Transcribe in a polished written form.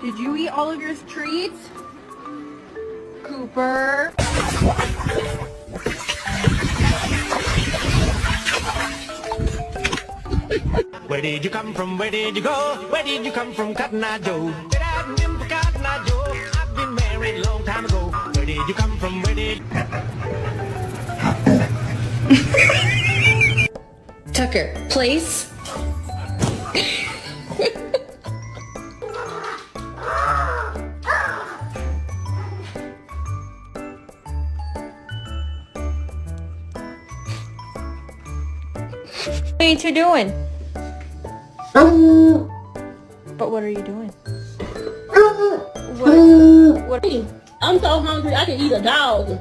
Did you eat all of your treats? Cooper. Where did you come from? Where did you go? Where did you come from, Cotton Eye Joe? Get out and in for Cotton Eye Joe. I've been married a long time ago. Where did you come from? Where did Tucker, place. What are you two doing? But what are you doing? What? I'm so hungry I can eat a dog.